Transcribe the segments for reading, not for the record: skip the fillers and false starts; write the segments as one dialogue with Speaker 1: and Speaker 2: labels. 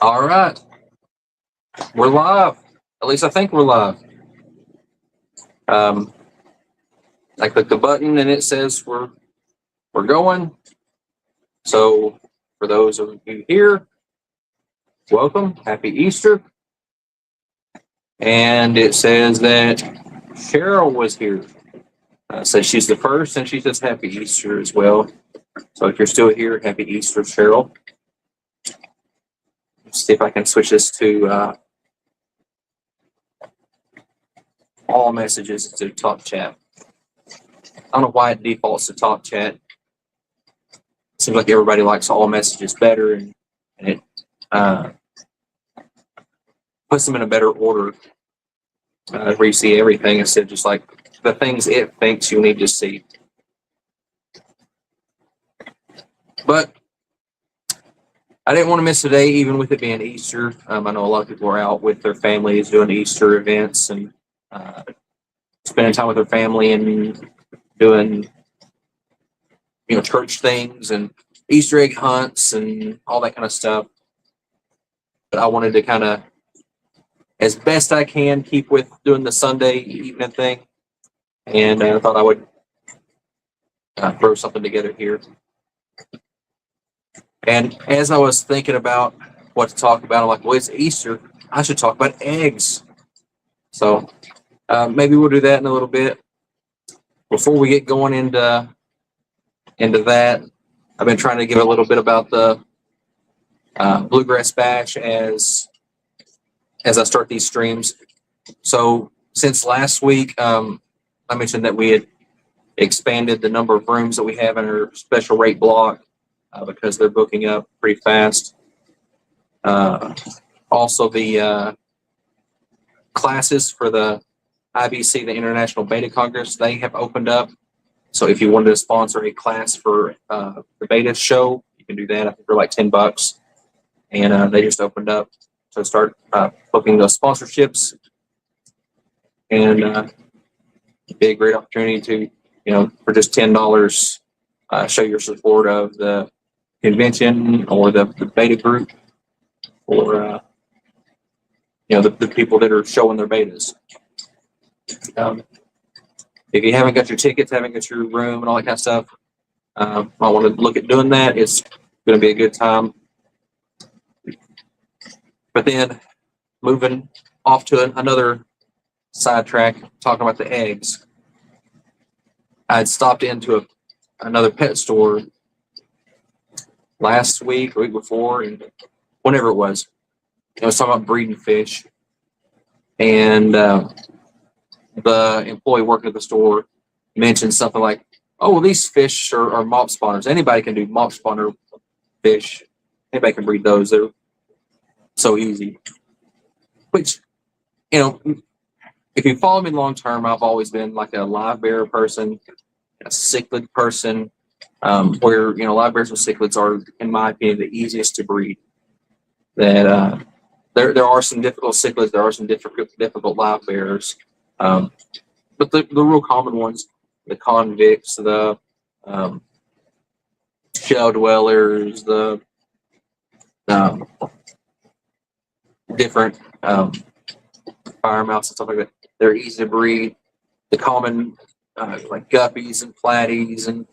Speaker 1: All right, we're live. At least I think we're live. Um, I click the button and it says we're going. So for those of you here, welcome, happy Easter. And it says that Cheryl was here. So she's the first, and she says happy Easter as well. So if you're still here, happy Easter, Cheryl. Let's see if I can switch this to all messages to top chat. I don't know why it defaults to top chat. Seems like everybody likes all messages better, and it puts them in a better order where you see everything instead of just like the things it thinks you need to see. But I didn't want to miss today, even with it being Easter. I know a lot of people are out with their families doing Easter events and spending time with their family and doing, church things and Easter egg hunts and all that kind of stuff. But I wanted to kind of, as best I can, keep with doing the Sunday evening thing. And I thought I would throw something together here. And as I was thinking about what to talk about, I'm like, well, it's Easter. I should talk about eggs. So maybe we'll do that in a little bit. Before we get going into that, I've been trying to give a little bit about the Bluegrass Bash as I start these streams. So since last week, I mentioned that we had expanded the number of rooms that we have in our special rate block because they're booking up pretty fast. Also, the classes for the IBC, the International Beta Congress, they have opened up. So if you wanted to sponsor a class for the beta show, you can do that. I think for like $10. And they just opened up to start booking those sponsorships. And it'd be a great opportunity to, for just $10, show your support of the convention or the beta group or, the people that are showing their betas. If you haven't got your tickets, haven't got your room and all that kind of stuff, I want to look at doing that. It's going to be a good time. But then moving off to another sidetrack, talking about the eggs. I had stopped into another pet store last week or week before, and whenever it was, I was talking about breeding fish. And the employee working at the store mentioned something like, oh, well, these fish are mop spawners. Anybody can do mop spawner fish. Anybody can breed those. They're so easy. Which, if you follow me long term, I've always been like a live bearer person, a cichlid person, where, live bearers and cichlids are, in my opinion, the easiest to breed. That there are some difficult cichlids, there are some difficult live bearers. But the real common ones, the convicts, the shell dwellers, the different fire mouse and stuff like that, they're easy to breed. The common like guppies and platies and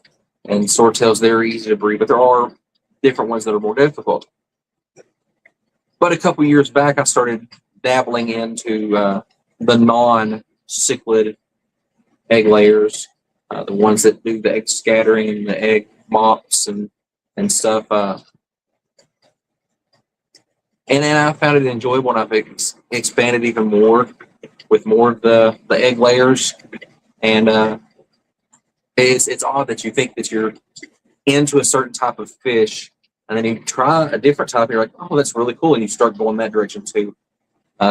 Speaker 1: swordtails, they're easy to breed, but there are different ones that are more difficult. But a couple years back, I started dabbling into the non-cichlid egg layers, the ones that do the egg scattering and the egg mops and stuff. And then I found it enjoyable, and I've expanded even more with more of the egg layers. And it's odd that you think that you're into a certain type of fish, and then you try a different type, and you're like, oh, that's really cool, and you start going that direction too.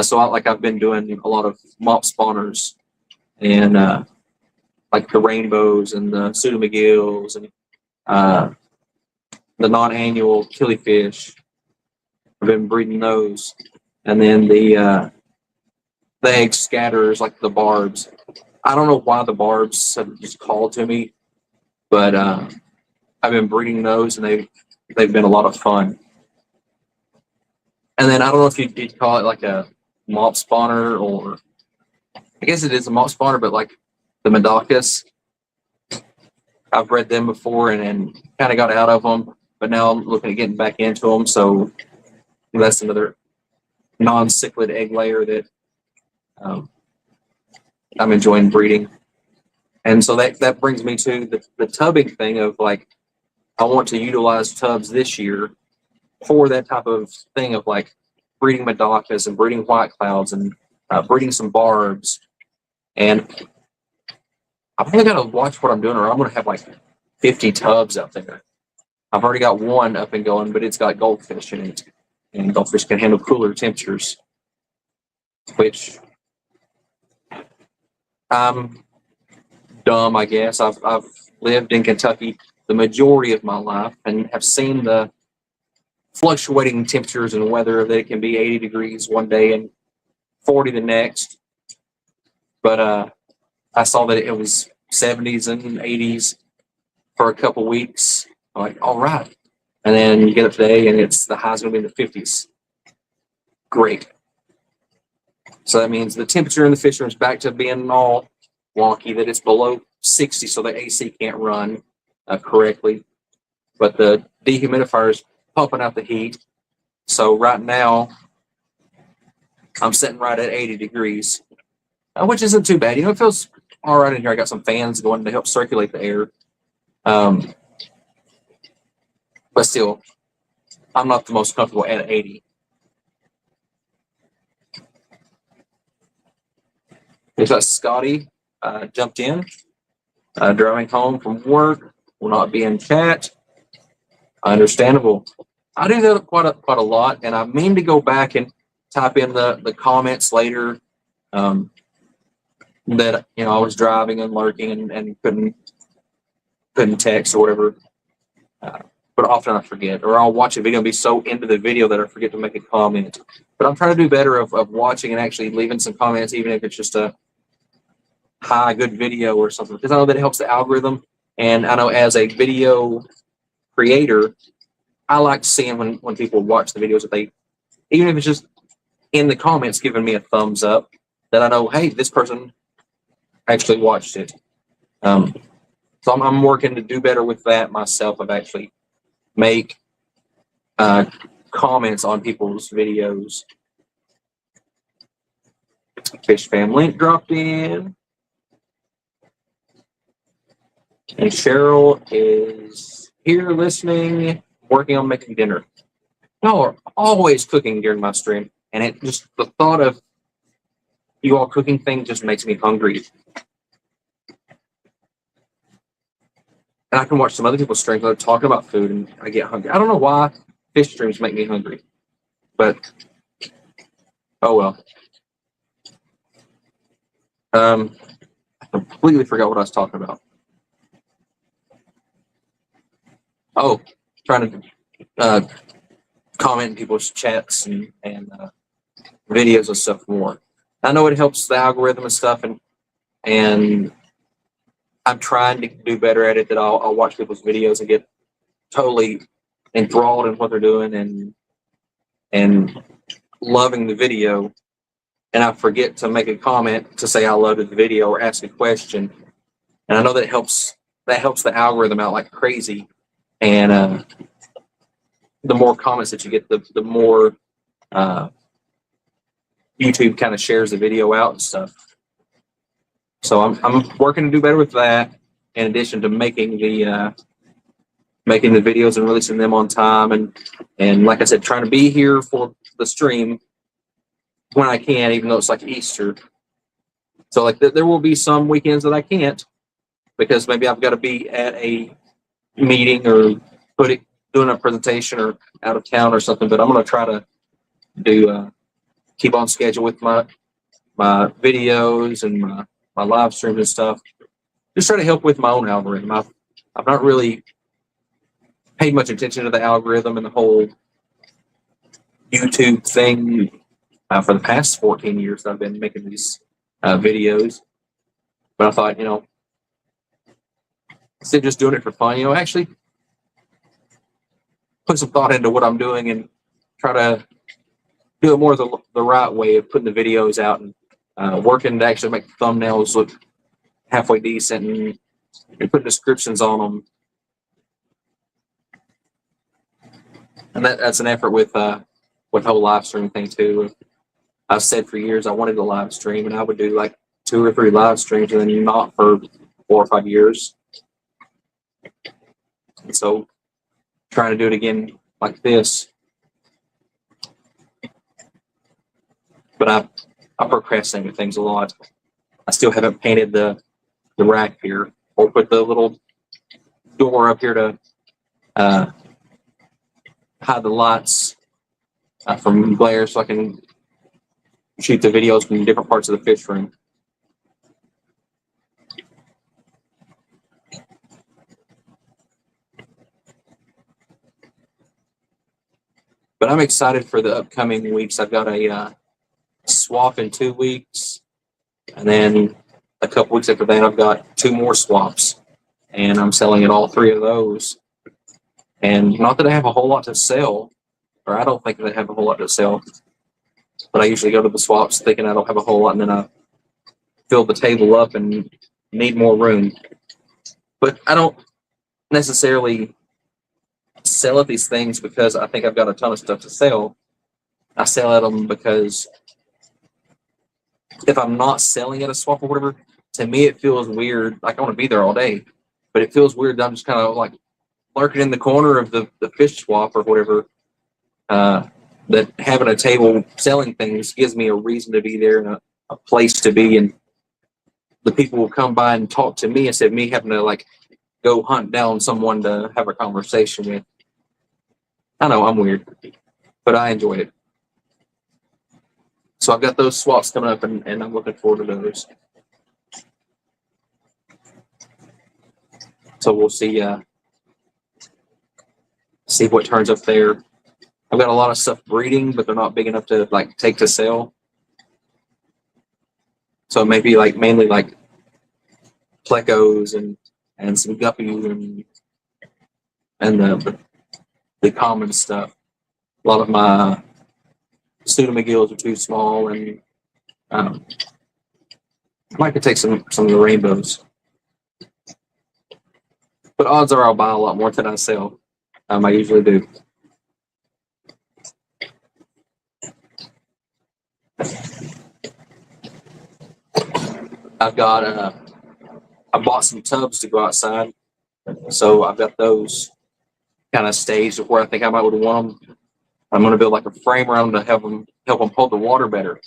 Speaker 1: So I've been doing a lot of mop spawners and like the rainbows and the Pseudo McGills and the non-annual killifish. I've been breeding those, and then the egg scatterers like the barbs. I don't know why the barbs have just called to me, but I've been breeding those, and they've been a lot of fun. And then I don't know if you'd call it like a malt spawner, or I guess it is a malt spawner, but like the Medacus. I've read them before and kind of got out of them, but now I'm looking at getting back into them. So that's another non-cichlid egg layer that um, I'm enjoying breeding. And so that brings me to the tubbing thing of like, I want to utilize tubs this year for that type of thing of like breeding Medacus and breeding white clouds and breeding some barbs. And I've only got to watch what I'm doing, or I'm going to have like 50 tubs out there. I've already got one up and going, but it's got goldfish in it, and goldfish can handle cooler temperatures, which I'm dumb, I guess. I've lived in Kentucky the majority of my life and have seen the fluctuating temperatures and weather that it can be 80 degrees one day and 40 the next. But I saw that it was 70s and 80s for a couple weeks. I'm like, all right. And then you get up today and it's the high's going to be in the 50s. Great. So that means the temperature in the fish room is back to being all wonky, that it's below 60 so the AC can't run correctly. But the dehumidifier is pumping out the heat. So right now, I'm sitting right at 80 degrees, which isn't too bad. You know, it feels all right in here. I got some fans going to help circulate the air. But still, I'm not the most comfortable at 80. There's that Scotty jumped in, driving home from work, will not be in chat. Understandable. I do that quite a lot, and I mean to go back and type in the comments later that I was driving and lurking and couldn't text or whatever. But often I forget, or I'll watch a video and be so into the video that I forget to make a comment. But I'm trying to do better of watching and actually leaving some comments, even if it's just a good video or something, because I know that it helps the algorithm. And I know as a video creator, I like seeing when people watch the videos that they, even if it's just in the comments giving me a thumbs up, that I know, hey, this person actually watched it. So I'm working to do better with that myself, of actually make comments on people's videos. Fish Fam link dropped in. And Cheryl is here listening, working on making dinner. Y'all are always cooking during my stream, and it just, the thought of you all cooking things just makes me hungry. And I can watch some other people's streams that are talking about food, and I get hungry. I don't know why fish streams make me hungry, but oh well. I completely forgot what I was talking about. Oh, trying to comment in people's chats and videos and stuff more. I know it helps the algorithm and stuff, and I'm trying to do better at it. That I'll watch people's videos and get totally enthralled in what they're doing and loving the video, and I forget to make a comment to say I loved the video or ask a question. And I know that helps the algorithm out like crazy. And the more comments that you get, the more YouTube kind of shares the video out and stuff. So I'm working to do better with that, in addition to making the videos and releasing them on time, and like I said, trying to be here for the stream when I can, even though it's like Easter. So like there will be some weekends that I can't, because maybe I've got to be at a meeting or doing a presentation or out of town or something. But I'm going to try to keep on schedule with my videos and my live streams and stuff. Just try to help with my own algorithm. I've not really paid much attention to the algorithm and the whole YouTube thing for the past 14 years that I've been making these videos. But I thought, instead of just doing it for fun, actually put some thought into what I'm doing and try to do it more the right way of putting the videos out and working to actually make the thumbnails look halfway decent and put descriptions on them. And that's an effort with the whole live stream thing too. I've said for years I wanted to live stream, and I would do like 2 or 3 live streams and then not for 4 or 5 years. And so trying to do it again like this. But I procrastinate with things a lot. I still haven't painted the rack here or put the little door up here to hide the lights from glare so I can shoot the videos from different parts of the fish room. But I'm excited for the upcoming weeks. I've got a swap in 2 weeks, and then a couple weeks after that I've got 2 more swaps, and I'm selling at all 3 of those. And not that I have a whole lot to sell, or I don't think that I have a whole lot to sell, but I usually go to the swaps thinking I don't have a whole lot, and then I fill the table up and need more room. But I don't necessarily sell at these things because I think I've got a ton of stuff to sell. I sell at them because if I'm not selling at a swap or whatever, to me it feels weird. Like I want to be there all day, but it feels weird that I'm just kind of like lurking in the corner of the fish swap or whatever. That having a table selling things gives me a reason to be there and a place to be, and the people will come by and talk to me instead of me having to like go hunt down someone to have a conversation with. I know I'm weird, but I enjoy it. So I've got those swaps coming up, and I'm looking forward to those. So we'll see what turns up there. I've got a lot of stuff breeding, but they're not big enough to like take to sell. So maybe like mainly like plecos and some guppies and the common stuff. A lot of my pseudomcgills are too small, and I might could take some of the rainbows. But odds are I'll buy a lot more than I sell. I usually do. I've got I bought some tubs to go outside, so I've got those kind of staged of where I think I might would want them. I'm going to build like a frame around them to help them hold the water better.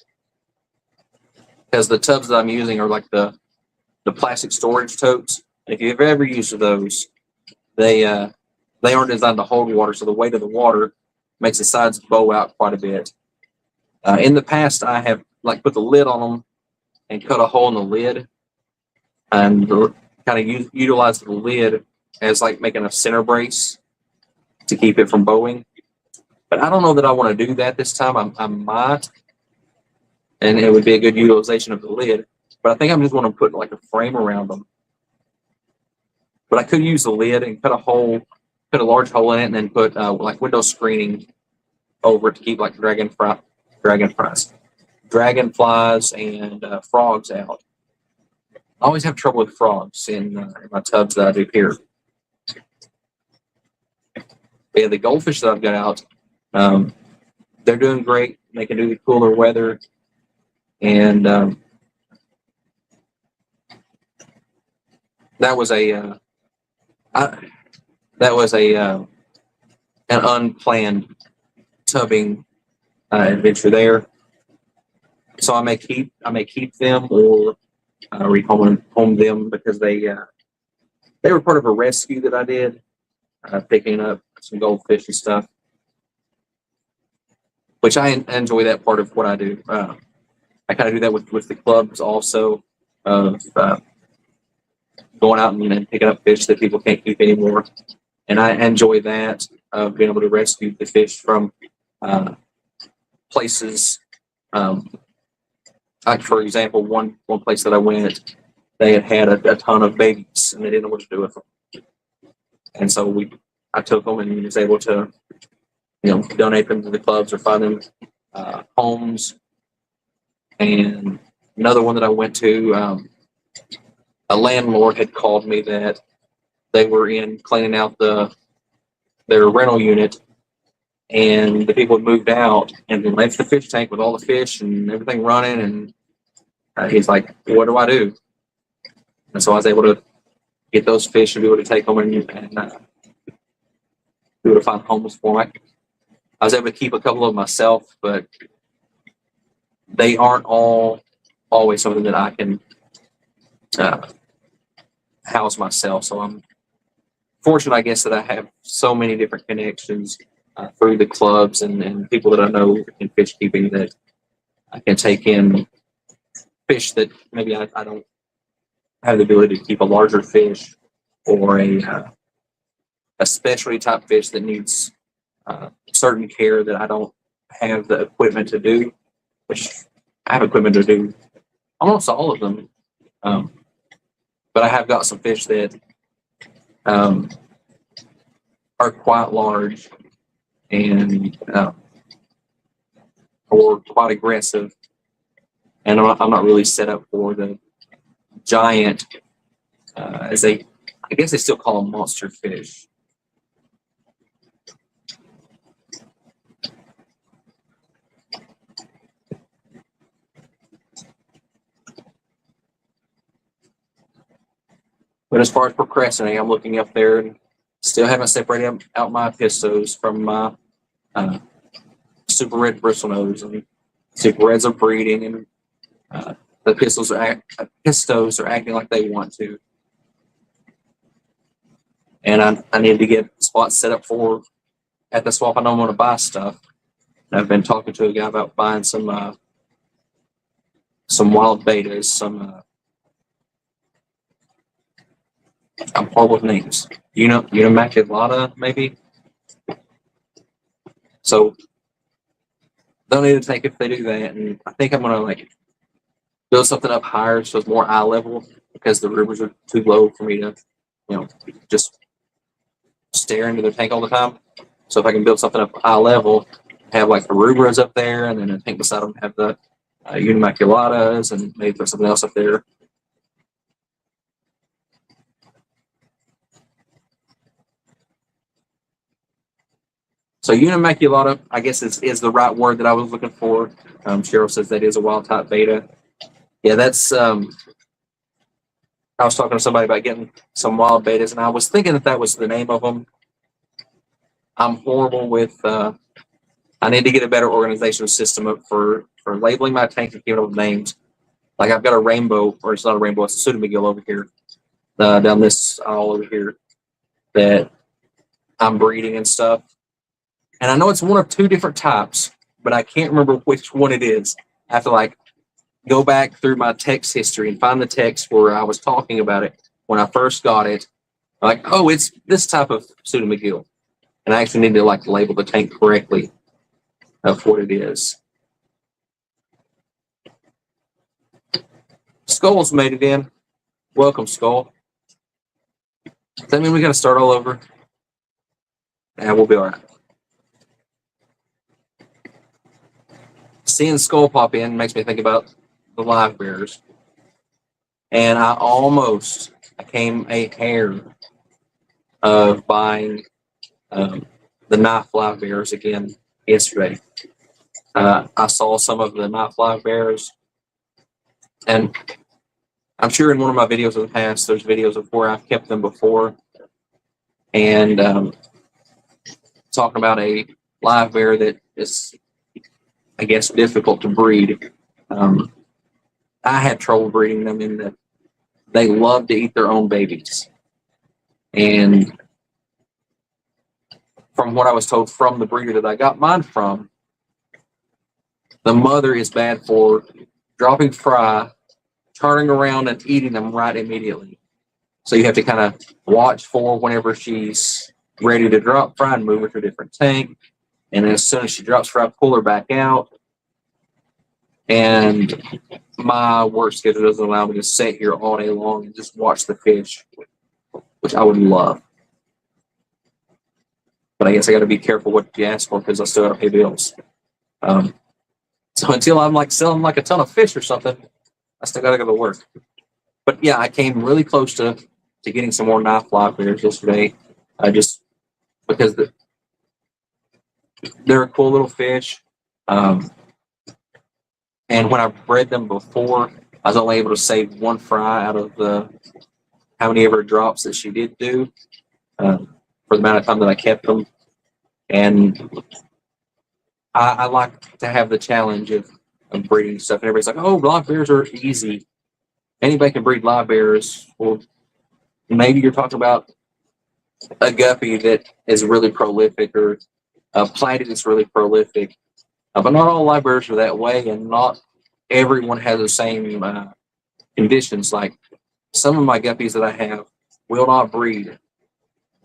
Speaker 1: Because the tubs that I'm using are like the plastic storage totes. And if you've ever used those, they aren't designed to hold water, so the weight of the water makes the sides bow out quite a bit. In the past, I have like put the lid on them and cut a hole in the lid, and kind of utilize the lid as like making a center brace to keep it from bowing. But I don't know that I want to do that this time. I might, and it would be a good utilization of the lid. But I think I'm just going to put like a frame around them. But I could use the lid and cut a large hole in it, and then put like window screening over it to keep like dragonflies and frogs out. I always have trouble with frogs in my tubs that I do here. But yeah, the goldfish that I've got out, they're doing great. They can do the cooler weather, and that was an unplanned tubbing adventure there. So I may keep them or rehome them because they were part of a rescue that I did, picking up some goldfish and stuff, which I enjoy that part of what I do. I kind of do that with the clubs also, of going out and picking up fish that people can't keep anymore, and I enjoy that of being able to rescue the fish from places. Like for example, one place that I went, they had a ton of babies and they didn't know what to do with them, and so I took them and was able to donate them to the clubs or find them homes, and another one that I went to. A landlord had called me that they were in cleaning out their rental unit, and the people had moved out and then left the fish tank with all the fish and everything running. And he's like, "What do I do?" And so I was able to get those fish and be able to take them and be able to find homes for them. I was able to keep a couple of them myself, but they aren't always something that I can house myself. So I'm fortunate, I guess, that I have so many different connections through the clubs and people that I know in fish keeping that I can take in fish that maybe I don't have the ability to keep a larger fish, or a specialty type fish that needs certain care that I don't have the equipment to do, which I have equipment to do almost all of them. But I have got some fish that are quite large and or quite aggressive, and I'm not really set up for the giant, I guess they still call them monster fish. But as far as procrastinating, I'm looking up there and still haven't separated out my pistos from my super red bristlenose, and super reds are breeding, and the pistos are acting like they want to. And I need to get spots set up for at the swap. I know I'm going to buy stuff. And I've been talking to a guy about buying some wild betas, some I'm horrible with names. Unimaculata, maybe. So they'll need to take if they do that, and I think I'm gonna build something up higher so it's more eye level, because the rivers are too low for me to, just stare into the tank all the time. So if I can build something up eye level, have the rubras up there, and then I think beside them have the Unimaculatas, and maybe put something else up there. So Unimaculata, I guess, is the right word that I was looking for. Cheryl says that is a wild type beta. Yeah, that's. I was talking to somebody about getting some wild betas, and I was thinking that was the name of them. I'm horrible with. I need to get a better organizational system up for labeling my tanks and giving them names. Like I've got a rainbow, or it's not a rainbow, it's a Pseudo McGill over here, down this aisle over here, that I'm breeding and stuff. And I know it's one of two different types, but I can't remember which one it is. I have to go back through my text history and find the text where I was talking about it when I first got it. Oh, it's this type of Pseudo McGill. And I actually need to label the tank correctly of what it is. Skull's made it in. Welcome, Skull. Does that mean we got to start all over? Yeah, we'll be all right. Seeing Skull pop in makes me think about the live bears. And I almost came a hair of buying the knife live bears again yesterday. I saw some of the knife live bears, and I'm sure in one of my videos in the past, there's videos of where I've kept them before, and talking about a live bear that is, I guess, difficult to breed. I had trouble breeding them in that they love to eat their own babies. And from what I was told from the breeder that I got mine from, the mother is bad for dropping fry, turning around and eating them right immediately. So you have to kind of watch for whenever she's ready to drop fry and move her to a different tank. And then as soon as she drops fry, pull her back out. And my work schedule doesn't allow me to sit here all day long and just watch the fish, which I would love. But I guess I got to be careful what you ask for, because I still got to pay bills. So until I'm like selling like a ton of fish or something, I still gotta go to work. But yeah, I came really close to getting some more knife live bears yesterday. Just because they're a cool little fish. Um, and when I bred them before, I was only able to save one fry out of the how many ever drops that she did do for the amount of time that I kept them. And I like to have the challenge of breeding stuff. And everybody's like, "Oh, live bears are easy. Anybody can breed live bears." Well, maybe you're talking about a guppy that is really prolific or a platy that's really prolific. But not all live bears are that way, and not everyone has the same conditions. Like some of my guppies that I have will not breed.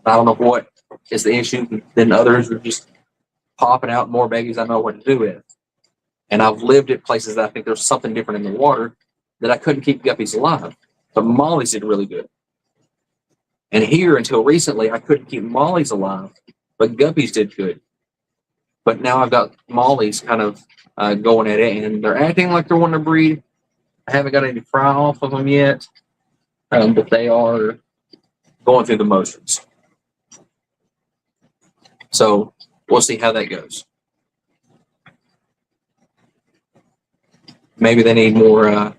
Speaker 1: I don't know what is the issue. Then others are just popping out more babies I know what to do with. And I've lived at places that I think there's something different in the water that I couldn't keep guppies alive. But mollies did really good. And here, until recently, I couldn't keep mollies alive, but guppies did good. But now I've got mollies kind of going at it, and they're acting like they're wanting to breed. I haven't got any fry off of them yet, but they are going through the motions. So we'll see how that goes. Maybe they need more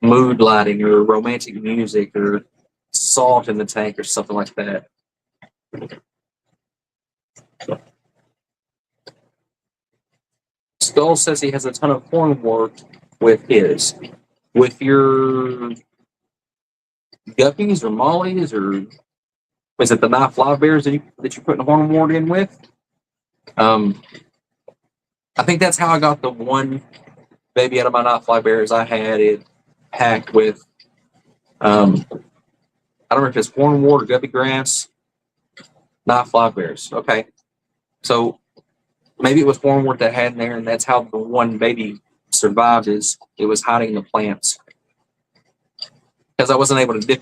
Speaker 1: mood lighting or romantic music or salt in the tank or something like that. Skull says he has a ton of hornwort with his. With your guppies or mollies, or was it the knife live bears that you're putting hornwort in with? I think that's how I got the one baby out of my knife live bears. I had it packed with I don't remember if it's hornwort or guppy grass. Knife live bears. Okay. So maybe it was hornwort that had in there, and that's how the one baby survived, is it was hiding in the plants. Because I wasn't able to dip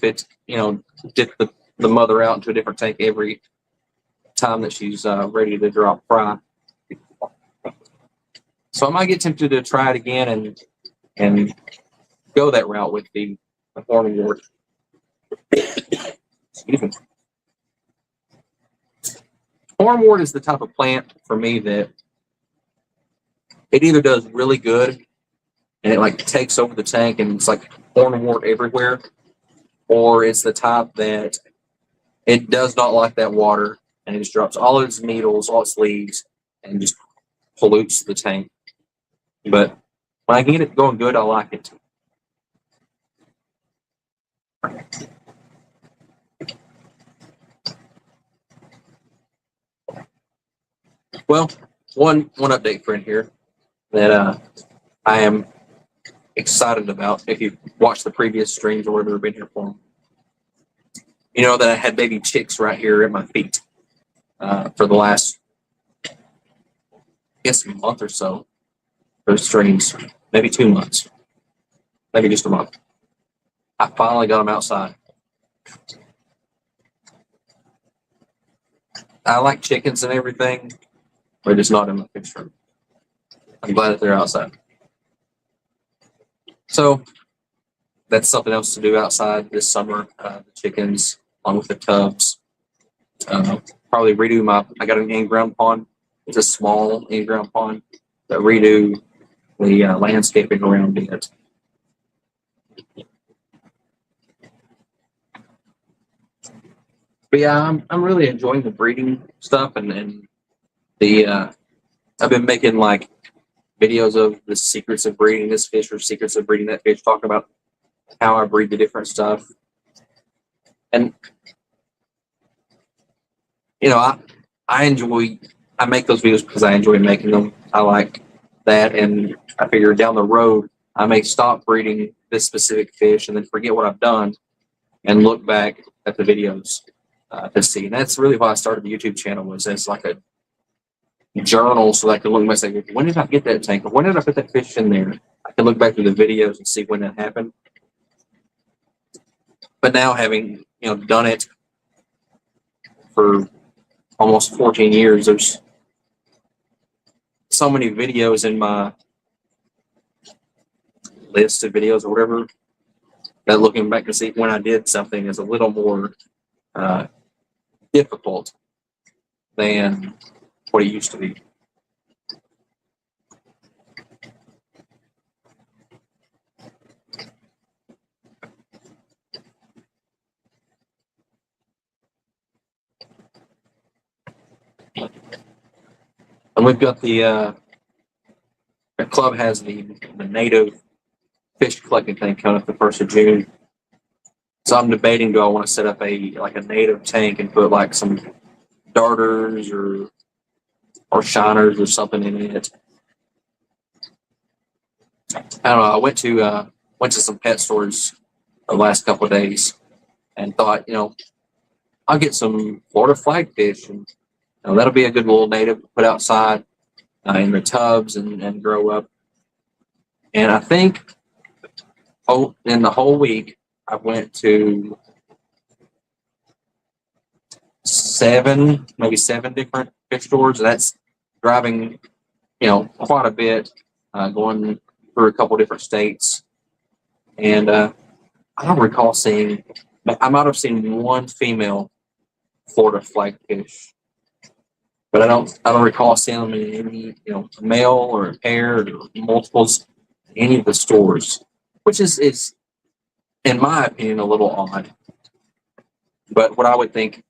Speaker 1: the mother out into a different tank every time that she's ready to drop fry. So I might get tempted to try it again and go that route with the hornwort. Excuse me. Hornwort is the type of plant for me that it either does really good and it like takes over the tank and it's like hornwort everywhere, or it's the type that it does not like that water and it just drops all its needles, all its leaves, and just pollutes the tank. But when I get it going good, I like it. Well, one update, friend, here that I am excited about. If you've watched the previous streams or whatever, been here for them, you know that I had baby chicks right here at my feet for the last, I guess, month or so. Those streams, maybe 2 months, maybe just a month. I finally got them outside. I like chickens and everything, but just not in my fixed room. I'm glad that they're outside. So that's something else to do outside this summer. The chickens, along with the tubs. Probably redo I got an in-ground pond. It's a small in-ground pond. But redo the landscaping around it. But yeah, I'm really enjoying the breeding stuff and the I've been making like videos of the secrets of breeding this fish or secrets of breeding that fish, talking about how I breed the different stuff. And you know, I make those videos because I enjoy making them. I like that, and I figure down the road I may stop breeding this specific fish and then forget what I've done and look back at the videos to see. And that's really why I started the YouTube channel, was as like a journal, so that I could look back and say, when did I get that tank, or when did I put that fish in there? I can look back through the videos and see when that happened. But now, having done it for almost 14 years, there's so many videos in my list of videos or whatever that looking back to see when I did something is a little more difficult than what it used to be. And we've got the club has the native fish collecting thing coming up the 1st of June. So I'm debating, do I want to set up a native tank and put like some darters or shiners or something in it. I don't know. I went to some pet stores the last couple of days and thought, I'll get some Florida flagfish, and that'll be a good little native to put outside in the tubs and grow up. And I think in the whole week, I went to maybe seven different fish stores. That's driving, quite a bit, going through a couple different states. And I don't recall seeing, I might have seen one female Florida flagfish, but I don't recall seeing them in any, a male or a pair or multiples in any of the stores, which is in my opinion a little odd. But what I would think,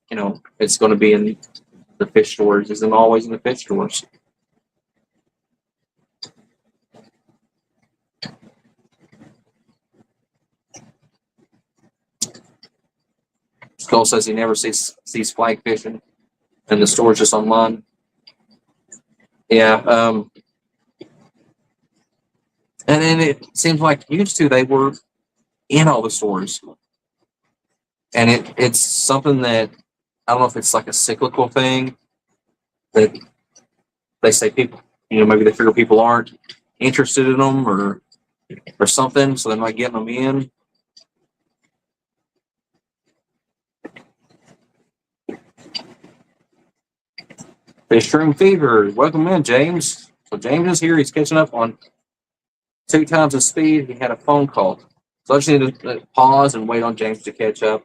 Speaker 1: it's going to be in the fish stores isn't always in the fish stores. Skull says he never sees flag fishing in the stores, just online. Yeah. And then it seems like used to they were in all the stores. And it's something that I don't know if it's like a cyclical thing that they say people, maybe they figure people aren't interested in them or something, so they're not getting them in. Fish Room Fever, welcome in, James. So James is here. He's catching up on 2 times the speed. He had a phone call. So I just need to pause and wait on James to catch up.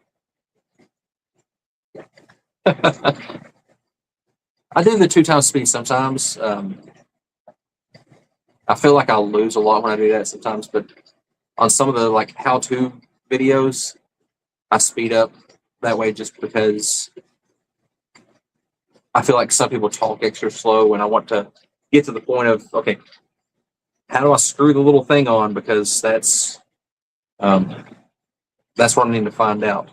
Speaker 1: I do the 2 times speed sometimes. I feel like I'll lose a lot when I do that sometimes, but on some of the how-to videos, I speed up that way just because I feel like some people talk extra slow, and I want to get to the point of, okay, how do I screw the little thing on? Because that's what I need to find out.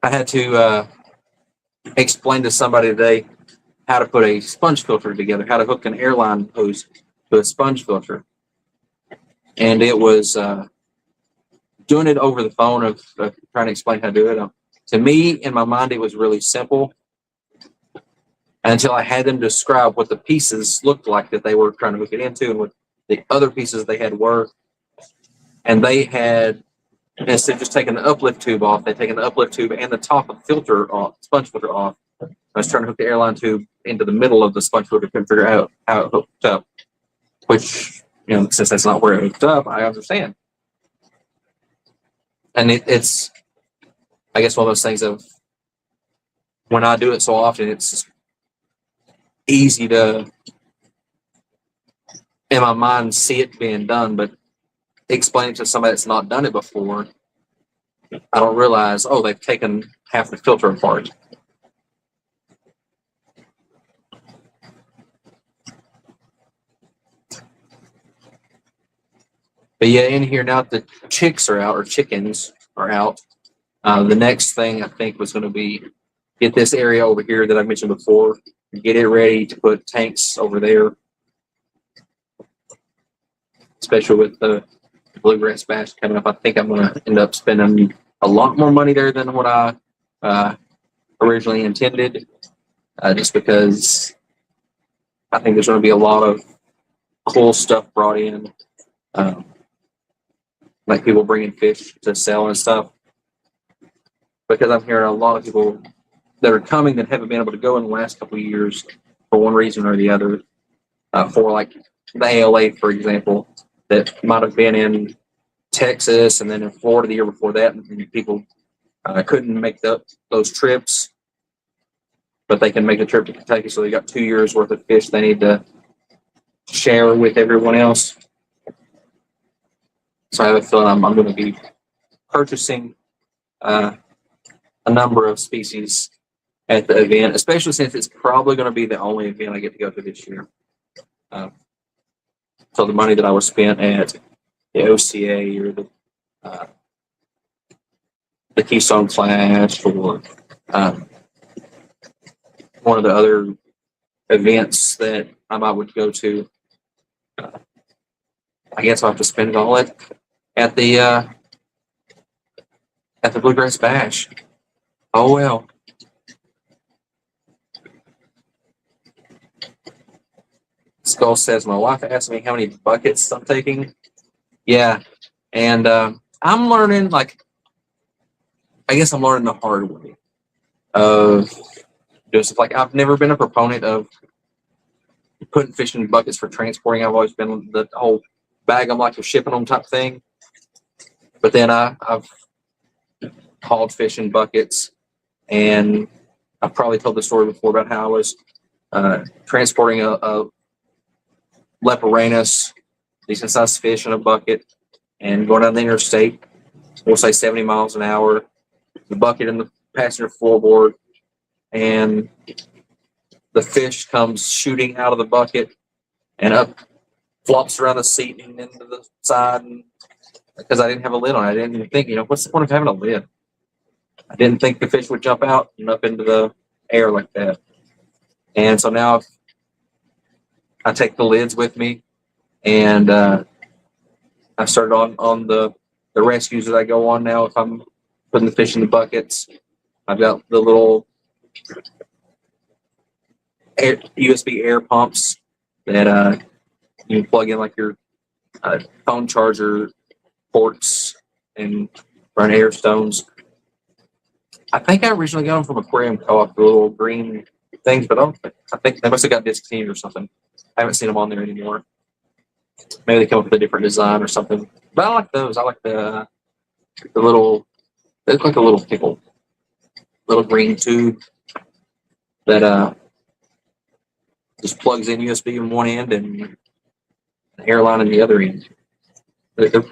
Speaker 1: I had to explain to somebody today how to put a sponge filter together, how to hook an airline hose to a sponge filter. And it was doing it over the phone of trying to explain how to do it. To me, in my mind, it was really simple until I had them describe what the pieces looked like that they were trying to hook it into and what the other pieces they had were. And they had, instead of just taking the uplift tube off, they'd taken the uplift tube and the top of the filter off, sponge filter off. I was trying to hook the airline tube into the middle of the sponge filter, couldn't figure out how it hooked up, which, since that's not where it hooked up, I understand. And it's, I guess, one of those things of when I do it so often, it's easy to, in my mind, see it being done, but explaining to somebody that's not done it before, I don't realize, oh, they've taken half the filter apart. But yeah, in here now the chicks are out, or chickens are out. The next thing I think was going to be get this area over here that I mentioned before, get it ready to put tanks over there, especially with the bluegrass bass coming up. I think I'm going to end up spending a lot more money there than what I originally intended, just because I think there's going to be a lot of cool stuff brought in, like people bringing fish to sell and stuff. Because I'm hearing a lot of people that are coming that haven't been able to go in the last couple of years for one reason or the other. For like the ALA, for example, that might have been in Texas and then in Florida the year before that, and people couldn't make those trips, but they can make the trip to Kentucky, so they got 2 years worth of fish they need to share with everyone else. So I have a feeling I'm going to be purchasing a number of species at the event, especially since it's probably going to be the only event I get to go to this year. So the money that I was spent at the OCA or the Keystone Flash or one of the other events that I might would go to, I guess I'll have to spend it all at the Bluegrass Bash. Oh well. Skull says, my wife asked me how many buckets I'm taking. Yeah. And I'm learning, like, I guess I'm learning the hard way of doing stuff. Like, I've never been a proponent of putting fish in buckets for transporting. I've always been the whole bag them like you're shipping them type thing. But then I've hauled fish in buckets, and I've probably told the story before about how I was transporting a Leporanus, decent sized fish in a bucket, and going down the interstate, we'll say 70 miles an hour, the bucket in the passenger floorboard, and the fish comes shooting out of the bucket and up, flops around the seat and into the side, and because I didn't have a lid on it. I didn't even think, what's the point of having a lid? I didn't think the fish would jump out and up into the air like that. And so now I take the lids with me, and I started on the rescues that I go on now. If I'm putting the fish in the buckets, I've got the little USB air pumps that you can plug in like your phone charger ports and run air stones. I think I originally got them from Aquarium Co-op, the little green things, but I think they must have got discontinued or something. I haven't seen them on there anymore. Maybe they come up with a different design or something. But I like those. I like the little, they look like a little pickle, little green tube that just plugs in USB in one end and an airline in the other end. They're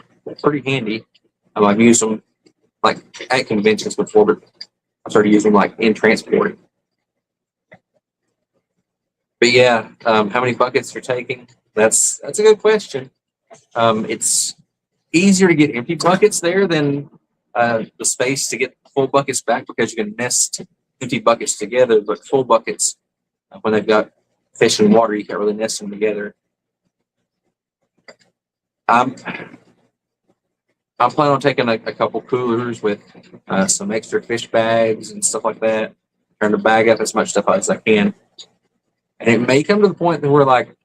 Speaker 1: pretty handy. I've used them like at conventions before, but I started using them like in transporting. But yeah, how many buckets you're taking? That's a good question. It's easier to get empty buckets there than the space to get full buckets back, because you can nest empty buckets together, but full buckets, when they've got fish and water, you can't really nest them together. I'm planning on taking a couple coolers with some extra fish bags and stuff like that, trying to bag up as much stuff as I can. And it may come to the point that we're like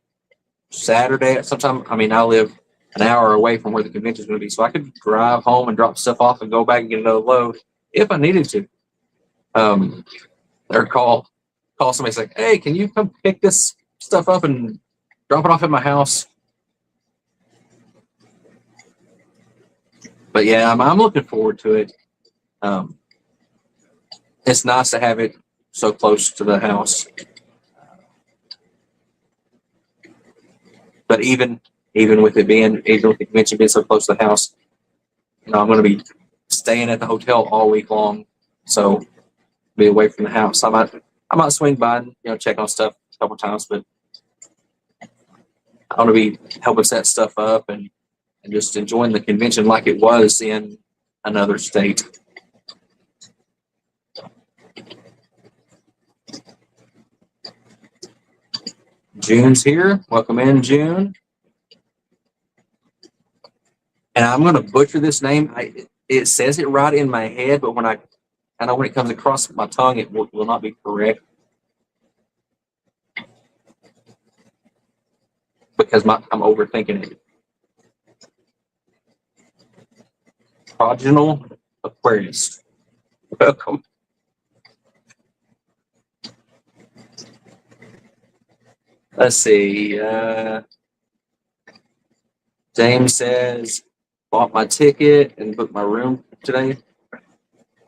Speaker 1: Saturday sometime. I mean, I live an hour away from where the convention is going to be, so I could drive home and drop stuff off and go back and get another load if I needed to. Or call somebody, say, hey, can you come pick this stuff up and drop it off at my house? But yeah, I'm looking forward to it. It's nice to have it so close to the house. But even with the convention being so close to the house, I'm going to be staying at the hotel all week long, so be away from the house. I might swing by and check on stuff a couple times, but I want to be helping set stuff up and just enjoying the convention like it was in another state. June's here. Welcome in, June. And I'm going to butcher this name. It says it right in my head, but when I know when it comes across my tongue, it will not be correct, because I'm overthinking it. Progenial Aquarius. Welcome. Let's see. James says, bought my ticket and booked my room today.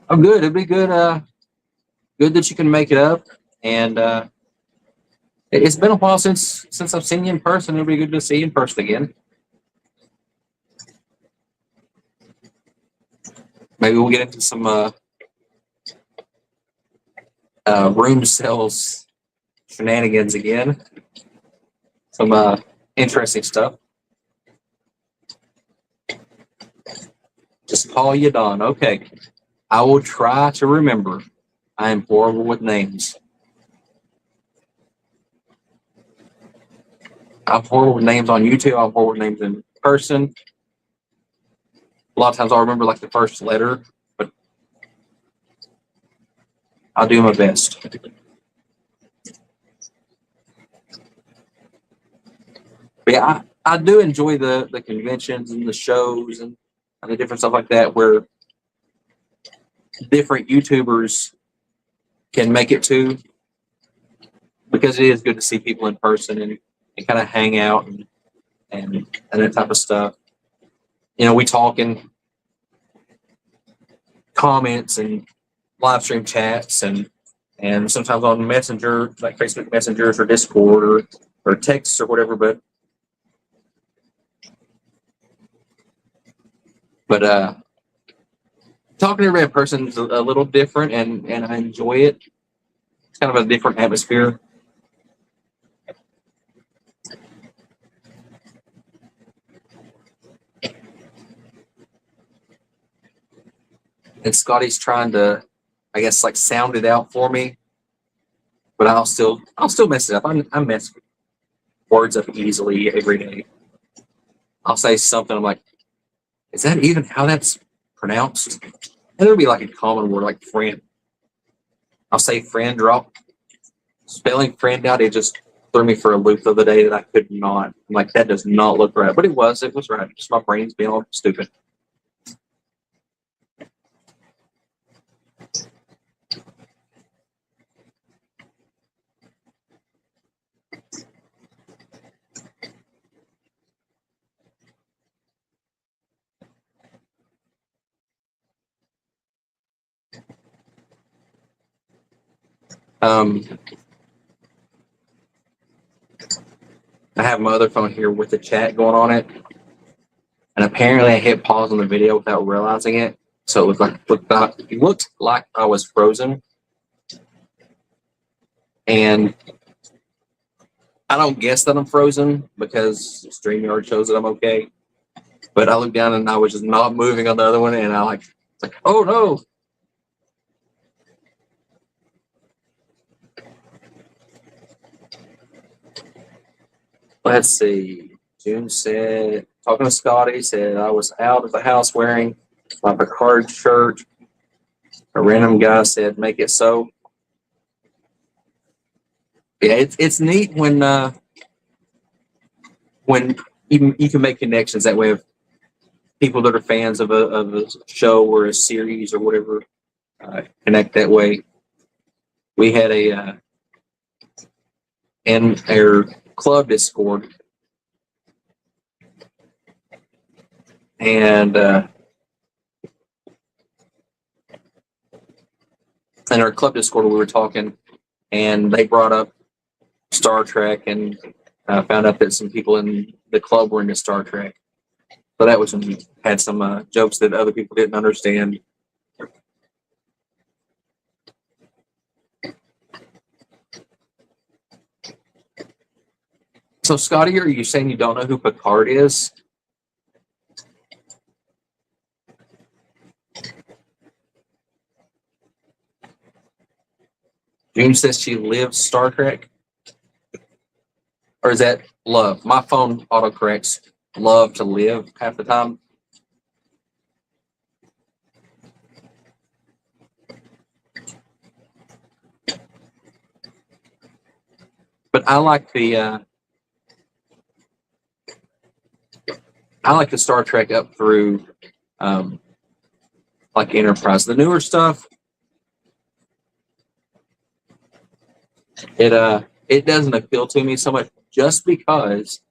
Speaker 1: Oh, good. It'd be good. Good that you can make it up. And it's been a while since I've seen you in person. It'll be good to see you in person again. Maybe we'll get into some room sales shenanigans again. Some interesting stuff. Just call you Don. Okay. I will try to remember. I am horrible with names. I'm horrible with names on YouTube. I'm horrible with names in person. A lot of times I'll remember like the first letter, but I'll do my best. But yeah, I do enjoy the conventions and the shows and the different stuff like that where different YouTubers can make it to, because it is good to see people in person and kind of hang out and that type of stuff. You know, we talk in comments and live stream chats and sometimes on Messenger, like Facebook Messengers or Discord or texts or whatever, but talking to everybody in person is a little different, and I enjoy it. It's kind of a different atmosphere. And Scotty's trying to, I guess, like sound it out for me, but I'll still mess it up. I mess words up easily every day. I'll say something, I'm like, is that even how that's pronounced? And it'll be like a common word like friend. I'll say friend, drop spelling friend out. It just threw me for a loop the other day that I could not. I'm like, that does not look right. But it was right. Just my brain's being all stupid. I have my other phone here with the chat going on it, and apparently I hit pause on the video without realizing it, so it looked like I was frozen. And I don't guess that I'm frozen because StreamYard shows that I'm okay. But I looked down and I was just not moving on the other one, and I it's like, oh no. Let's see. June said, talking to Scotty, said I was out of the house wearing my Picard shirt. A random guy said, make it so. Yeah, it's neat when you can make connections that way of people that are fans of a show or a series or whatever, connect that way. We had in our club Discord, and in our club Discord we were talking, and they brought up Star Trek, and found out that some people in the club were into Star Trek. So that was when we had some jokes that other people didn't understand. So, Scotty, are you saying you don't know who Picard is? June says she lives Star Trek. Or is that love? My phone autocorrects love to live half the time. But I like the Star Trek up through like Enterprise. The newer stuff, it doesn't appeal to me so much. just because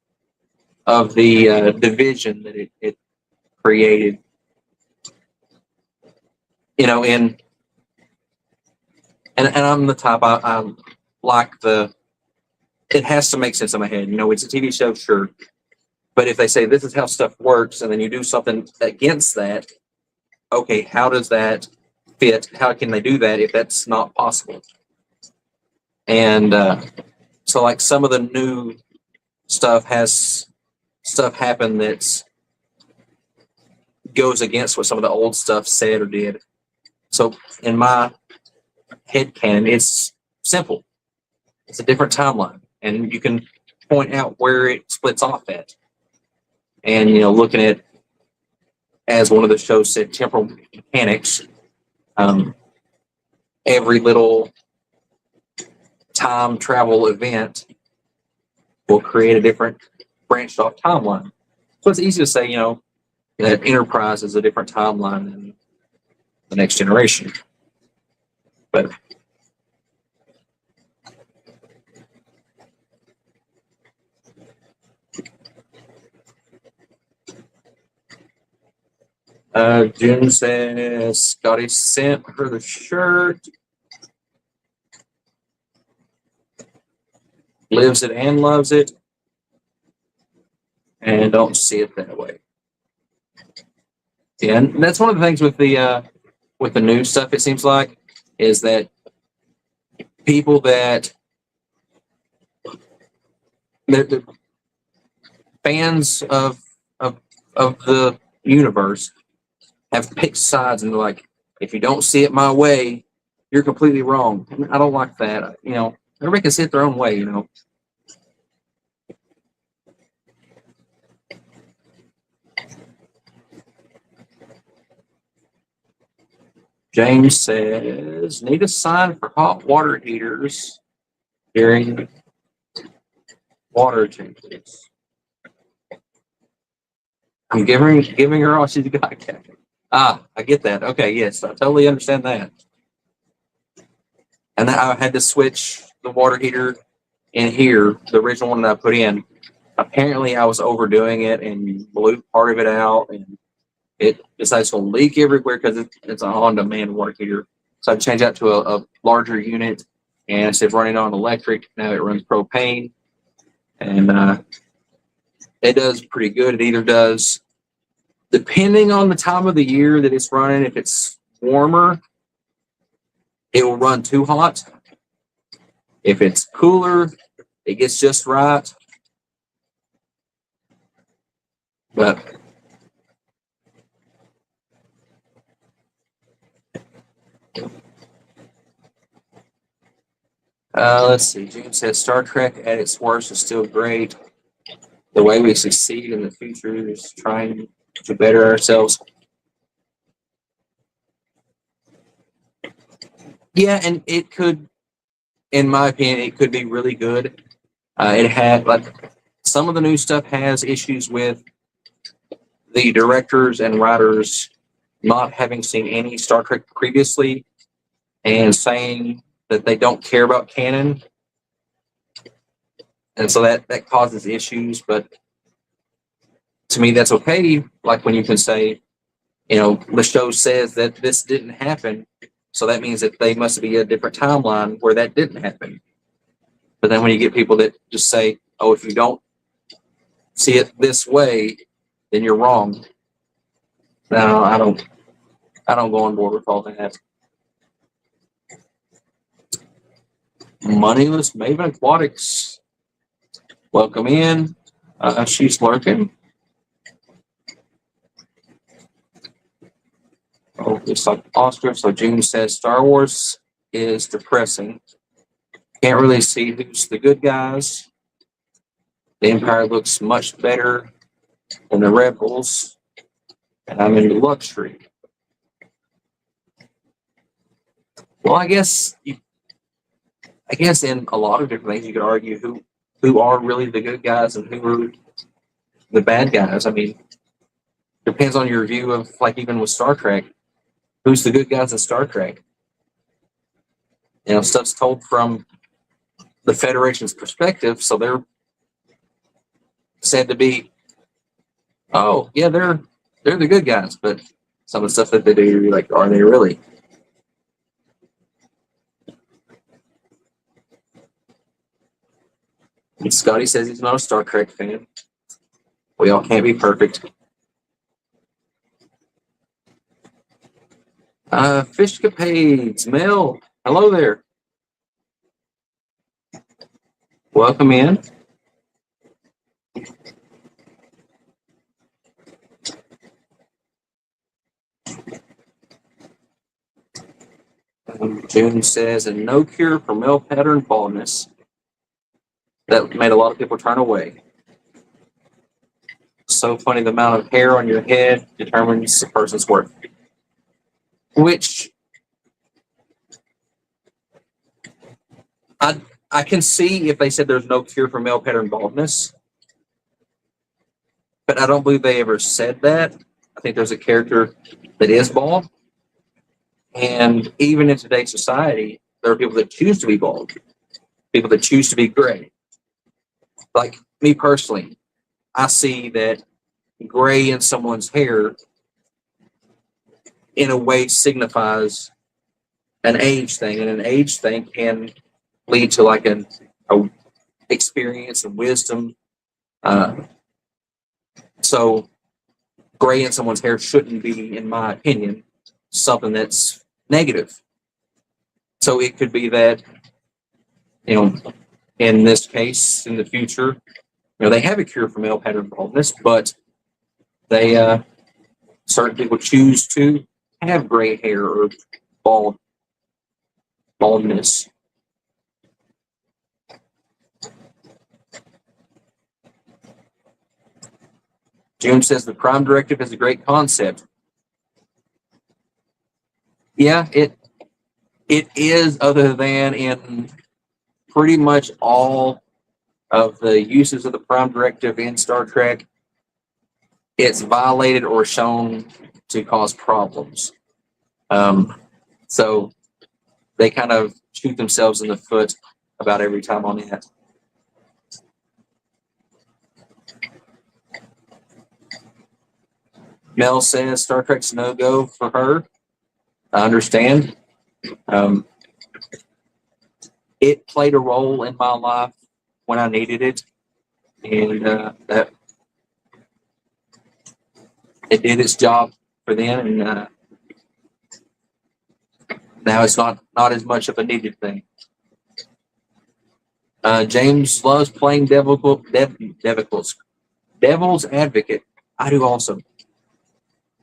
Speaker 1: of the division that it created. You know, and I'm the type I like the. It has to make sense in my head. You know, it's a TV show, sure, but if they say this is how stuff works, and then you do something against that, okay, how does that fit? How can they do that if that's not possible? And so, like, some of the new stuff has stuff happen that's goes against what some of the old stuff said or did. So, in my head canon, it's simple. It's a different timeline, and you can point out where it splits off at. And you know, looking at, as one of the shows said, temporal mechanics. Every little time travel event will create a different branched off timeline. So it's easy to say, you know, that Enterprise is a different timeline than the Next Generation. But June says Scotty sent her the shirt. Lives it and loves it. And don't see it that way. Yeah, and that's one of the things with the new stuff, it seems like, is that people that they're fans of the universe have picked sides, and they're like, if you don't see it my way, you're completely wrong. I don't like that. You know, everybody can see it their own way, you know. James says, need a sign for hot water heaters during water changes. I'm giving her all she's got, Captain. Ah, I get that. Okay, yes, I totally understand that. And I had to switch the water heater in here, the original one that I put in. Apparently, I was overdoing it and blew part of it out, and it decides to leak everywhere because it's a Honda man water heater. So I changed that to a larger unit, and instead of running on electric, now it runs propane, and it does pretty good. It either does, depending on the time of the year that it's running, if it's warmer, it will run too hot. If it's cooler, it gets just right. But let's see. June says Star Trek at its worst is still great. The way we succeed in the future is trying to better ourselves. Yeah, and it could, in my opinion, it could be really good. It had, like, some of the new stuff has issues with the directors and writers not having seen any Star Trek previously and saying that they don't care about canon. And so that causes issues, but to me, that's okay. Like when you can say, you know, the show says that this didn't happen, so that means that they must be a different timeline where that didn't happen. But then when you get people that just say, oh, if you don't see it this way, then you're wrong. No, I don't go on board with all that. Moneyless Maven Aquatics, welcome in. She's lurking. Oh, it's like Oscar. So June says Star Wars is depressing. Can't really see who's the good guys. The Empire looks much better than the Rebels, and I'm into luxury. Well, I guess in a lot of different things you could argue who are really the good guys and who are the bad guys. I mean, depends on your view of, like, even with Star Trek, who's the good guys in Star Trek. You know, stuff's told from the Federation's perspective, so they're said to be, oh yeah, they're the good guys, but some of the stuff that they do, you're like, are they really? And Scotty says he's not a Star Trek fan. We all can't be perfect. Fishcapades, Mel, hello there. Welcome in. June says, and no cure for male pattern baldness. That made a lot of people turn away. So funny, the amount of hair on your head determines a person's worth. Which I can see if they said there's no cure for male pattern baldness, but I don't believe they ever said that. I think there's a character that is bald, and even in today's society, there are people that choose to be bald, people that choose to be gray. Like me personally, I see that gray in someone's hair in a way signifies an age thing, and an age thing can lead to like a experience and wisdom. So gray in someone's hair shouldn't be, in my opinion, something that's negative. So it could be that, in this case, in the future, they have a cure for male pattern baldness, but they certain people choose to have gray hair or baldness. June says the Prime Directive is a great concept. Yeah, it is, other than in pretty much all of the uses of the Prime Directive in Star Trek, it's violated or shown to cause problems. So they kind of shoot themselves in the foot about every time on that. Mel says Star Trek's no-go for her. I understand. It played a role in my life when I needed it, and that it did its job for them, and now it's not as much of a needed thing. James loves playing devil's advocate. I do also,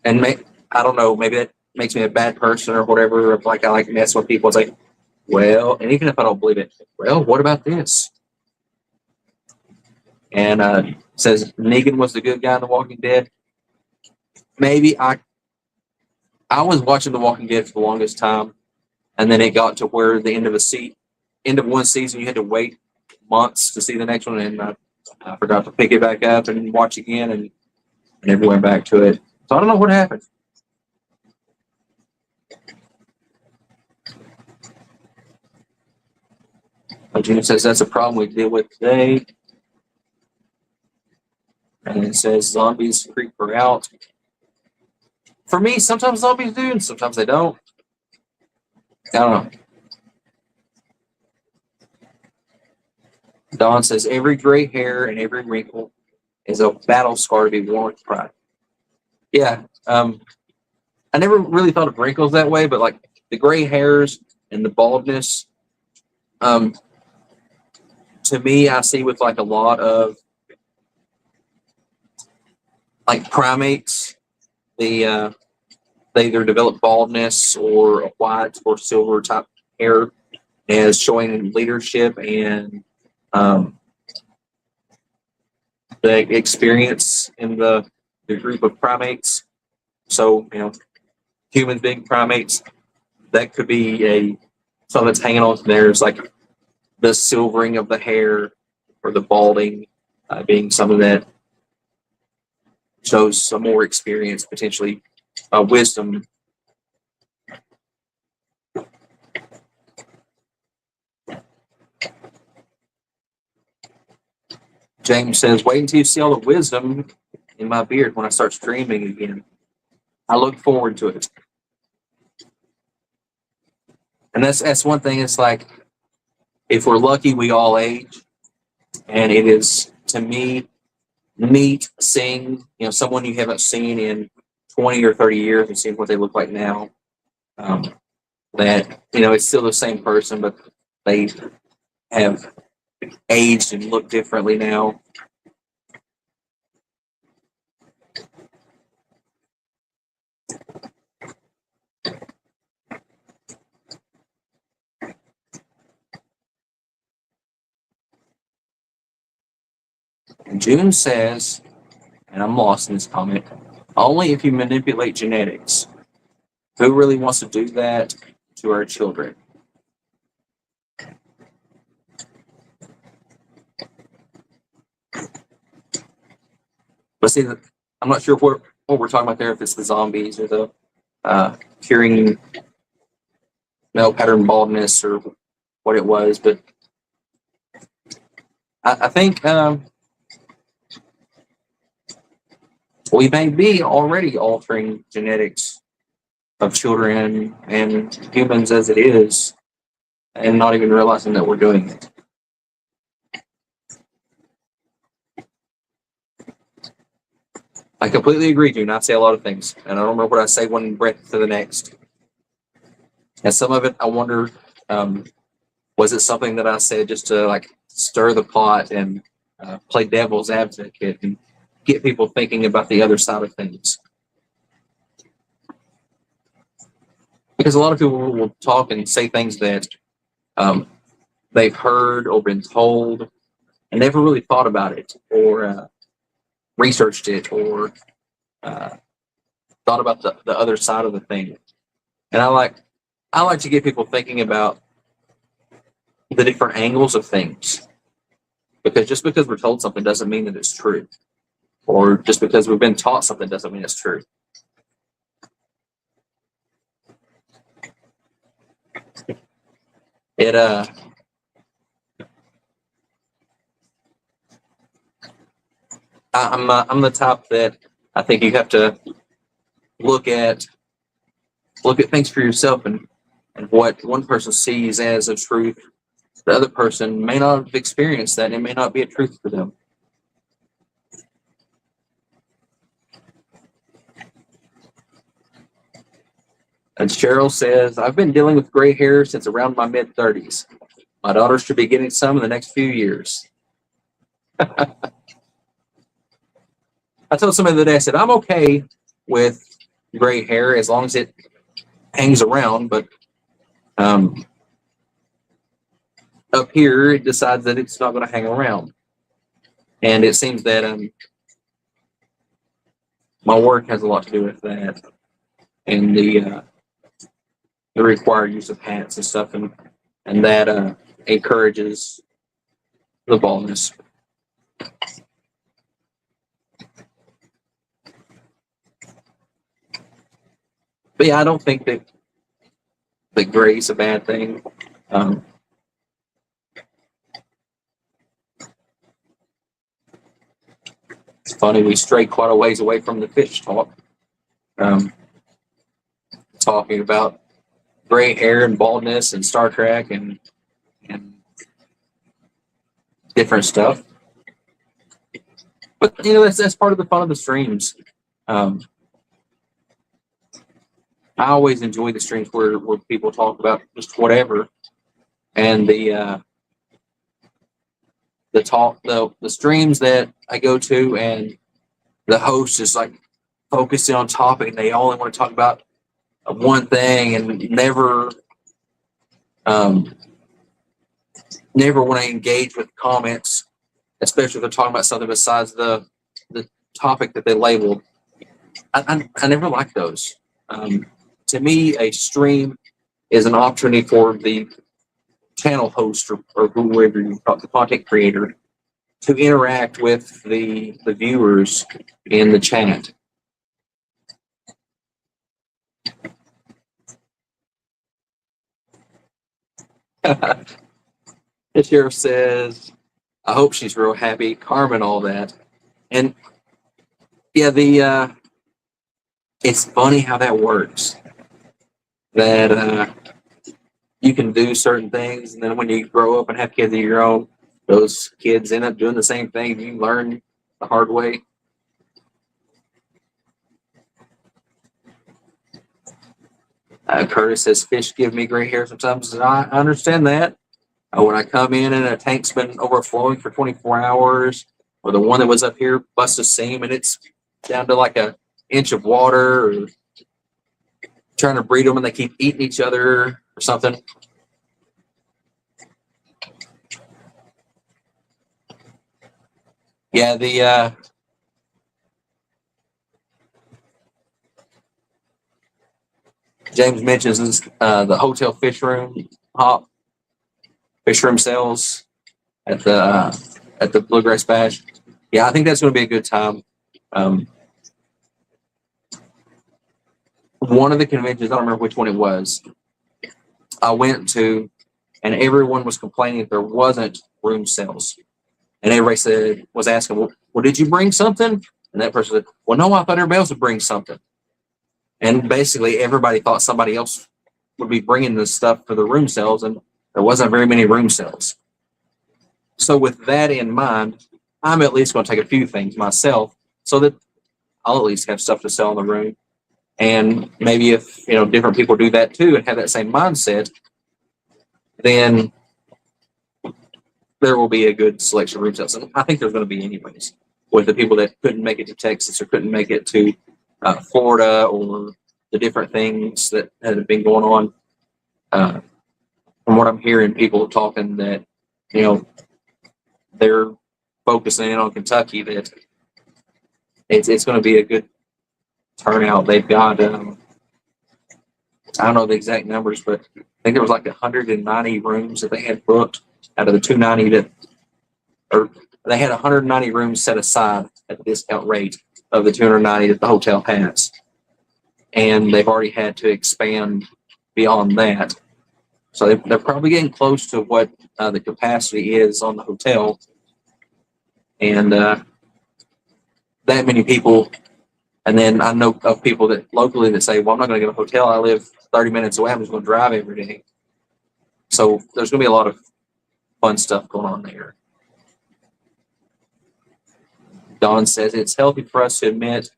Speaker 1: and I don't know, maybe that makes me a bad person or whatever. If like I like mess with people, it's like, well, and even if I don't believe it, well, what about this? And says Negan was the good guy in The Walking Dead. Maybe I was watching The Walking Dead for the longest time, and then it got to where the end of one season, you had to wait months to see the next one, and I forgot to pick it back up and watch again, and never went back to it. So I don't know what happened. Gina says that's a problem we deal with today. And it says zombies creep her out. For me, sometimes zombies do, and sometimes they don't. I don't know. Don says every gray hair and every wrinkle is a battle scar to be worn with pride. Yeah. I never really thought of wrinkles that way, but like the gray hairs and the baldness, to me, I see with like a lot of like primates, they either develop baldness or a white or silver type hair as showing leadership and the experience in the group of primates. So, humans being primates, that could be something that's hanging on there is like the silvering of the hair or the balding being something that shows some more experience, potentially wisdom. James says, wait until you see all the wisdom in my beard when I start streaming again. I look forward to it. And that's one thing. It's like, if we're lucky, we all age. And it is, to me, neat seeing, someone you haven't seen in 20 or 30 years and seeing what they look like now. That, it's still the same person, but they have aged and look differently now. June says, and I'm lost in this comment, only if you manipulate genetics. Who really wants to do that to our children? But see, I'm not sure what we're talking about there, if it's the zombies or the curing male pattern baldness or what it was. But I think we may be already altering genetics of children and humans as it is, and not even realizing that we're doing it. I completely agree, June. I say a lot of things, and I don't remember what I say one breath to the next. And some of it, I wonder, was it something that I said just to like stir the pot and play devil's advocate and get people thinking about the other side of things? Because a lot of people will talk and say things that they've heard or been told and never really thought about it or researched it or thought about the other side of the thing. And I like to get people thinking about the different angles of things. Because just because we're told something doesn't mean that it's true. Or just because we've been taught something doesn't mean it's true. I'm the type that I think you have to look at things for yourself, and what one person sees as a truth, the other person may not have experienced that, and it may not be a truth for them. And Cheryl says, I've been dealing with gray hair since around my mid-30s. My daughter should be getting some in the next few years. I told somebody the other day, I said, I'm okay with gray hair as long as it hangs around, but up here it decides that it's not going to hang around. And it seems that my work has a lot to do with that, and the required use of hats and stuff, and that encourages the baldness. But yeah, I don't think that gray is a bad thing. It's funny, we strayed quite a ways away from the fish talk, talking about gray hair and baldness and Star Trek and different stuff. But that's part of the fun of the streams. I always enjoy the streams where people talk about just whatever, and the streams that I go to and the host is like focusing on topic, and they only want to talk about one thing and never want to engage with comments, especially if they're talking about something besides the topic that they labeled. I never like those. To me, a stream is an opportunity for the channel host or whoever you talk, the content creator, to interact with the viewers in the chat. The sheriff says, I hope she's real happy, Carmen, all that. And yeah, the it's funny how that works. That you can do certain things, and then when you grow up and have kids of your own, those kids end up doing the same thing. You learn the hard way. Curtis says fish give me gray hair sometimes. And I understand that. When I come in and a tank's been overflowing for 24 hours, or the one that was up here busts a seam and it's down to like a inch of water, or trying to breed them and they keep eating each other or something. Yeah, the James mentions the hotel fish room fish room sales at the Bluegrass Bash. Yeah, I think that's going to be a good time. One of the conventions, I don't remember which one it was, I went to, and everyone was complaining that there wasn't room sales. And everybody was asking, well, did you bring something? And that person said, well, no, I thought everybody else would bring something. And basically, everybody thought somebody else would be bringing this stuff for the room sales, and there wasn't very many room sales. So with that in mind, I'm at least going to take a few things myself so that I'll at least have stuff to sell in the room. And maybe if different people do that too and have that same mindset, then there will be a good selection of room sales. And I think there's going to be anyways, with the people that couldn't make it to Texas or couldn't make it to Florida, or the different things that have been going on. From what I'm hearing, people talking that they're focusing in on Kentucky, that it's going to be a good turnout. They've got I don't know the exact numbers, but I think there was like 190 rooms that they had booked out of the 290 or they had 190 rooms set aside at the discount rate of the 290 that the hotel has, and they've already had to expand beyond that. So they're probably getting close to what the capacity is on the hotel, and that many people. And then I know of people that locally that say, well, I'm not going to get a hotel. I live 30 minutes away. I'm just going to drive every day. So there's going to be a lot of fun stuff going on there. Don says it's healthy for us to admit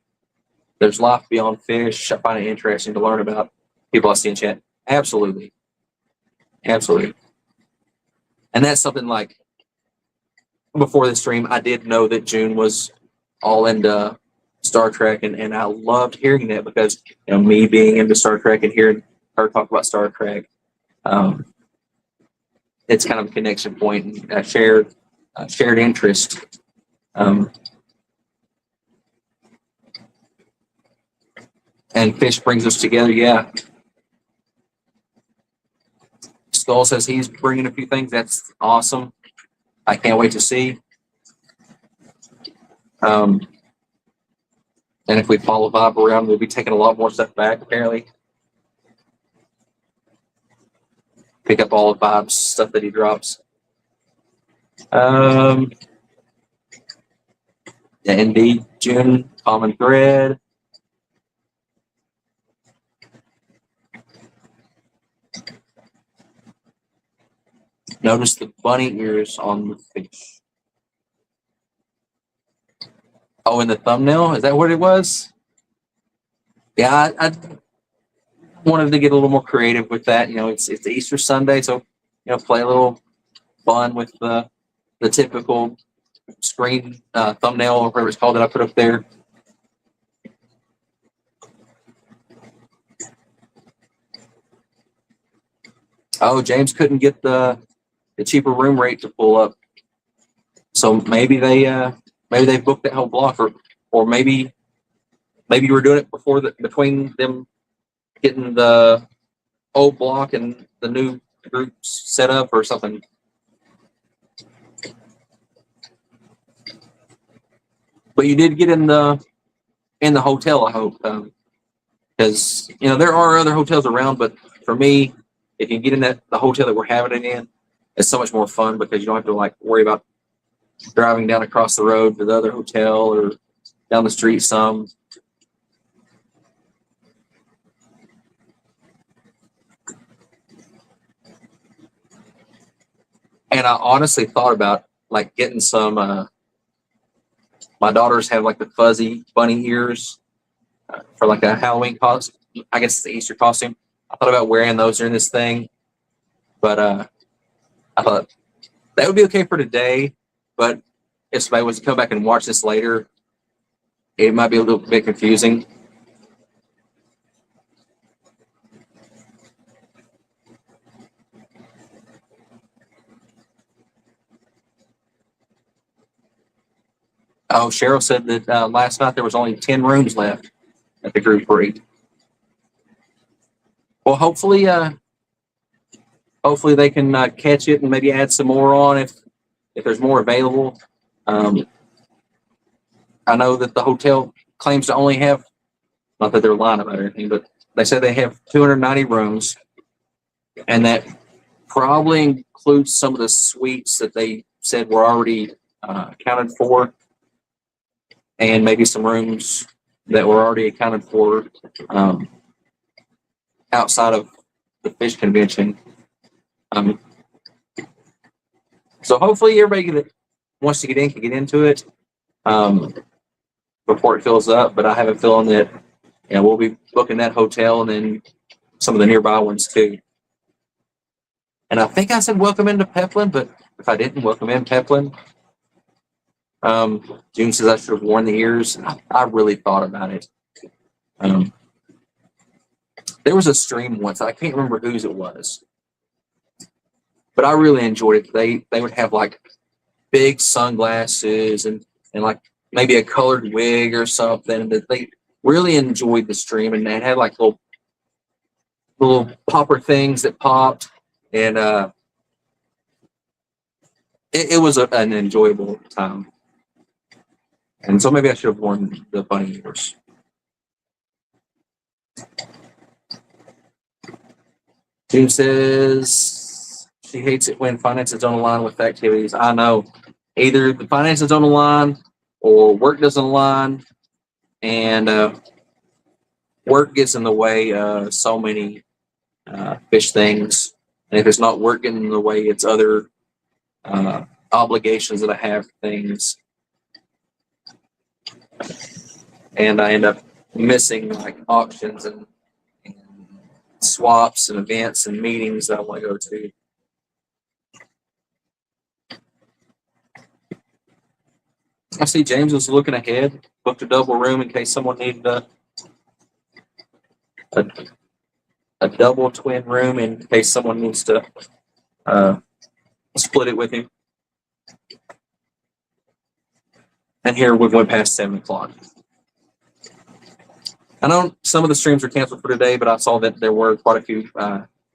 Speaker 1: there's life beyond fish. I find it interesting to learn about people I see in chat. Absolutely. Absolutely. And that's something like before the stream, I did know that June was all into Star Trek, and I loved hearing that because me being into Star Trek and hearing her talk about Star Trek, it's kind of a connection point and a shared interest. And fish brings us together. Yeah. Skull says he's bringing a few things. That's awesome. I can't wait to see. And if we follow Bob around, we'll be taking a lot more stuff back, apparently. Pick up all of Bob's stuff that he drops. Yeah, indeed, June, common thread. Notice the bunny ears on the fish. Oh, in the thumbnail? Is that what it was? Yeah, I wanted to get a little more creative with that. It's Easter Sunday, so play a little fun with the typical screen thumbnail or whatever it's called that I put up there. Oh, James couldn't get the cheaper room rate to pull up, so maybe they booked that whole block, or maybe you were doing it between them getting the old block and the new groups set up or something. But you did get in the hotel, I hope, because there are other hotels around, but for me, if you get in the hotel that we're having it in, it's so much more fun because you don't have to worry about driving down across the road to the other hotel or down the street some. And I honestly thought about like getting some. My daughters have like the fuzzy bunny ears for like a Halloween costume. I guess it's the Easter costume. I thought about wearing those during this thing, but I thought that would be okay for today. But if somebody was to come back and watch this later, it might be a little bit confusing. Oh, Cheryl said that last night there was only 10 rooms left at the group rate. Well, hopefully they can catch it and maybe add some more on if there's more available. I know that the hotel claims to only have, not that they're lying about anything, but they said they have 290 rooms, and that probably includes some of the suites that they said were already accounted for, and maybe some rooms that were already accounted for outside of the fish convention. So hopefully everybody that wants to get in can get into it before it fills up. But I have a feeling that we'll be booking that hotel and then some of the nearby ones too. And I think I said welcome into Peplin, but if I didn't, welcome in Peplin. June says I should have worn the ears. I really thought about it. There was a stream once. I can't remember whose it was, but I really enjoyed it. They would have like big sunglasses and like maybe a colored wig or something. That they really enjoyed the stream, and they had like little popper things that popped, and it was an enjoyable time. And so maybe I should have worn the bunny ears. June says she hates it when finances don't align with activities. I know. Either the finances don't align or work doesn't align, and work gets in the way of so many fish things. And if it's not work getting in the way, it's other obligations that I have things. And I end up missing like auctions and swaps and events and meetings that I want to go to. I see James was looking ahead, booked a double room in case someone needed a double twin room in case someone needs to split it with him. And here we went past 7 o'clock. I know some of the streams are canceled for today, but I saw that there were quite a few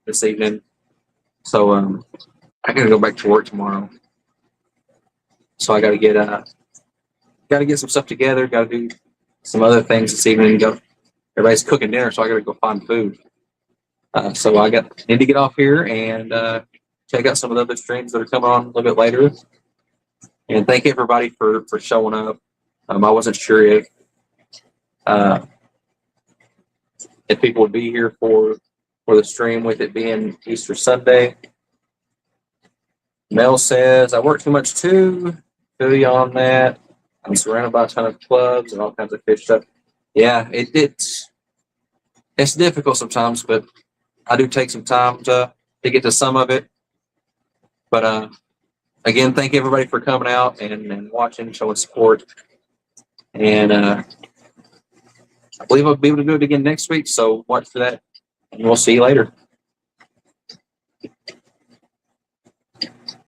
Speaker 1: this evening. So I got to go back to work tomorrow. So I got to get some stuff together. Got to do some other things this evening. Everybody's cooking dinner, so I got to go find food. So I need to get off here and check out some of the other streams that are coming on a little bit later. And thank everybody for showing up. I wasn't sure if people would be here for the stream with it being Easter Sunday. Mel says, I work too much too. Feel you on that. I'm surrounded by a ton of clubs and all kinds of fish stuff. Yeah, it's difficult sometimes, but I do take some time to get to some of it. But again, thank everybody for coming out and watching, showing support. And I believe I'll be able to do it again next week, so watch for that. And we'll see you later.